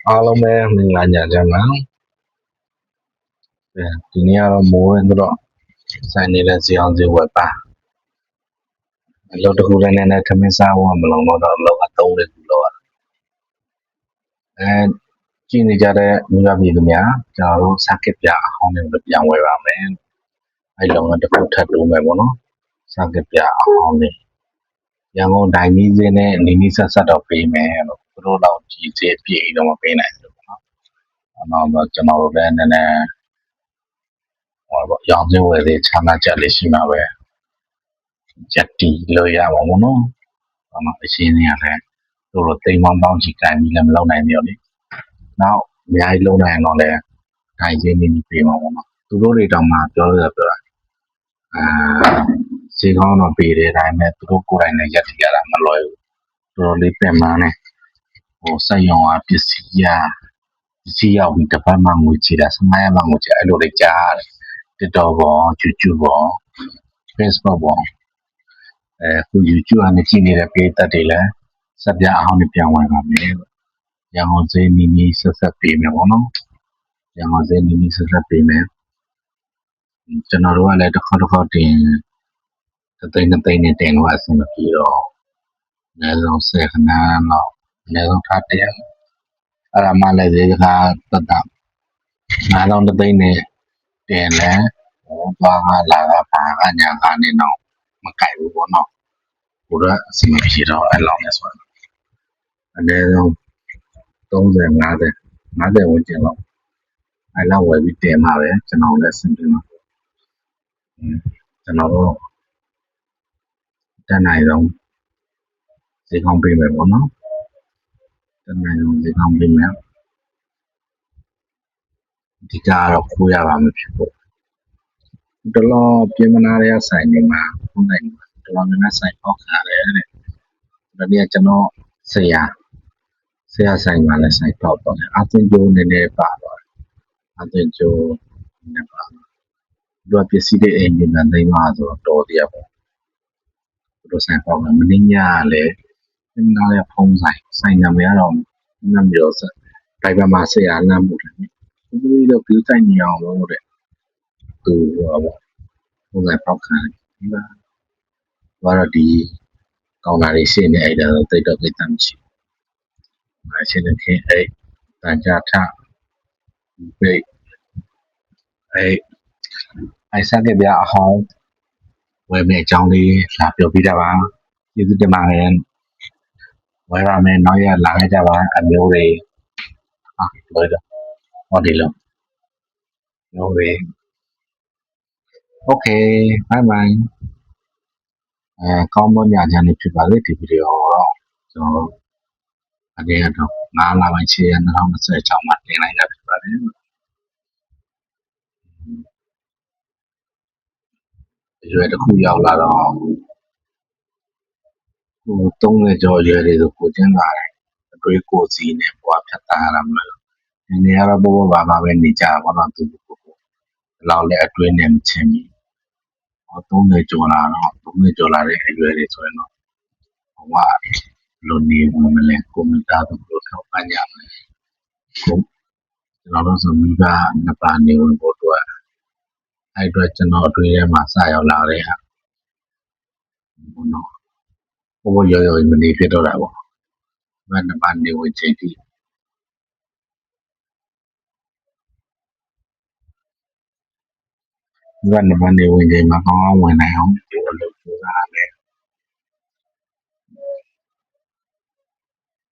အားလုံးပဲမင်္ဂလာညချမ်းပါဒီနေ့ကတော့မိုးရတော့ဆိုင်နေတဲ့ဇေအောင်ဇေဝယ်ပါအလုပ်တစ်ခုလည်းနဲ့ထမင်းစားဖို့မလုံတော့အလုပ်က3ရက်ခုလောက်ကြည့်နေကြတဲ့မိဘပြည်သူများကျွန်တော်တို့စကစ်ပြအဟောင်းတွေကိုပြန်ဝယ်ပါမယ်အဲ့လုံးကတစ်ခုထပ်တိုးမယ်ပေါ့နော်စကစ်ပြအဟောင်းတွေရန်ကုန်ဒိုင်ကြီးစင်းနဲ့နီနီဆက်ဆက်တော့ပေးမယ်လို့သူတို့တော့ကြီးစေးပြေတော့မပေးနိုင်ဘူးပေါ့နော်တော့ကျွန်တော်တို့လည်းနည်းနည်းဟောပေါ့ရောင်းစင်းဝယ်လေးချမ်းသာချက်လေးရှိမှာပဲချက်တီလို့ရပါဘောနော်ဘာမှအရှင်းနေရတယ်တို့တိမ်မောင်းတောင်းချီကန်ပြီးလည်းမလုပ်နိုင်ဘူးလေနောက်အများကြီးလုံးနိုင်တော့လည်းဒိုင်ချင်းနေပြီးမှာပေါ့နော်သူတို့တွေတောင်မှပြောရပြောတာဈေးကောင်းတော့ပေးတယ်ဒါပေမဲ့သူတို့ကိုယ်တိုင်လည်းရက်တည်ရတာမလွယ်ဘူးတော်လေးပြန်မှန်းနေဟိုစက်ရုံကပစ္စည်းရောက်ပြီးတစ်ပတ်မှငွေချေတာ15ရက်မှငွေချေအဲ့လိုလေးကြားတယ်TikTok ပေါ် YouTube ပေါ် Facebook ပေါ်ခု YouTube ကနေကြည့်နေတဲ့ပြည်သက်တွေလည်းစက်ပြအဟောင်းတွေပြန်ဝင်ပါမယ်ရန်ကုန်ဈေးနီးနီးဆက်ပေးမယ်ပေါ့နော်ရန်ကုန်ဈေးနီးနီးဆက်ပေးမယ်ကျွန်တော်တို့ကလည်းတစ်ခေါက်တင်သိန်းနဲ့တင်လို့အဆင်မပြေတော့အနည်းဆုံး10ခဏလောက်အနည်းဆုံးထားတယ်အဲ့ဒါမှလည်းဈေးကသက်သာ9000သိန်းနဲ့တင်လဲသွားလာပါညာကနေတော့မကြိုက်ဘူးပေါ့နော်ဘုရားအဆင်မပြေတော့အဲ့လောက်နဲ့ဆိုတော့အနည်းဆုံး30 50ဝန်းကျင်လောက်အဲ့လောက်ဝယ်ပြီးတင်မှာပဲကျွန်တော်လည်းအဆင်ပြေမှာကျွန်တော်တို့တက်နိုင်ဆုံးဈေးကောင်းပေးမယ်ပေါ့နော်တက်နိုင်ဆုံးဈေးကောင်းပေးမယ်ဒီကတော့ခိုးရပါမဖြစ်ဘူးတလောပြင်မနာရဆိုင်နေမှာခုနိုင်တလောနဲ့ဆိုင်ပေါက်ခါတယ်တဲ့ဒါပြကျွန်တော်ဆရာဆိုင်မှာလည်းဆိုင်ပေါက်တော့အသင်ကျိုးနည်းနည်းပါတော့အသင်ကျိုးနည်းပါတော့ပစ္စည်းတွေအိမ်ပြန်သိမ်းသွားဆိုတော့တော်တရားပေါ့တို့ဆိုင်ပေါက်မှာမင်းညလည်းပြင်မနာရဖုံးဆိုင်နာမည်ကတော့နာမည်တော့တိုင်ပါမှာဆရာလမ်းမှုတယ်ဒီလိုတော့ပြတိုင်နေအောင်လို့တဲ့သူဟောပေါ့ဟိုလည်းပေါက်ခံဒီမှာတော့ဒီကောင်လာလေးရှင်းနေအဲ့ဒါတော့တိတ်တော့သိမ်းမရှိဘူးရှင်းနေခင်အဲ့တန်ကြထပိတ်အဲ့စကပြအဟောင်းဝယ်မယ့်အကြောင်းလေးလာပြောပြတာပါကျေးဇူးတင်ပါတယ်ဝယ်ရမယ်နောက်ရလာခဲ့ကြပါအမျိုးတွေလို့တော့ဟောဒီလိုမျိုးတွေ Okay bye bye ကောင်းသောညချမ်းလေးဖြစ်ပါစေဒီဗီဒီယိုတော့ကျွန်တော်အကယ်တော့9လပိုင်း6ရက်2026မှာတင်လိုက်တာဖြစ်ပါတယ်ရွယ်တစ်ခုရောက်လာတော့ဟို30ကျော်ရွယ်တွေကိုကျင်းလာတယ်အတွေးကိုစီနဲ့ပွားဖြတ်သားရတာမလို့ဒီနေရာတော့ဘောဘာပဲနေကြပါတော့သူလောက်လည်းအတွင်းနဲ့မချင်းဘူး30ကျော်လာတော့30ကျော်လာတဲ့အရွယ်တွေဆိုရင်တော့ဟိုကလိုနေမလဲကွန်ပျူတာတို့ထောက်ပံ့ကြမယ်ကျွန်တော်တို့ဆိုမိဘနှစ်ပါးနေဝင်ဖို့အတွက်အဲ့အတွက်ကျွန်တော်အတွေ့အထဲမှာစရောက်လာတဲ့ဟာဘုံတော့ဘိုးရောမနေဖြစ်တော့တာပေါ့ဘယ်နှစ်ပါးနေဝင်ချိန်ထိဘယ်နှစ်ပါးနေဝင်ချိန်မှာကောင်းကောင်းဝင်နိုင်အောင်ဒီလိုလုပ်ကြတာ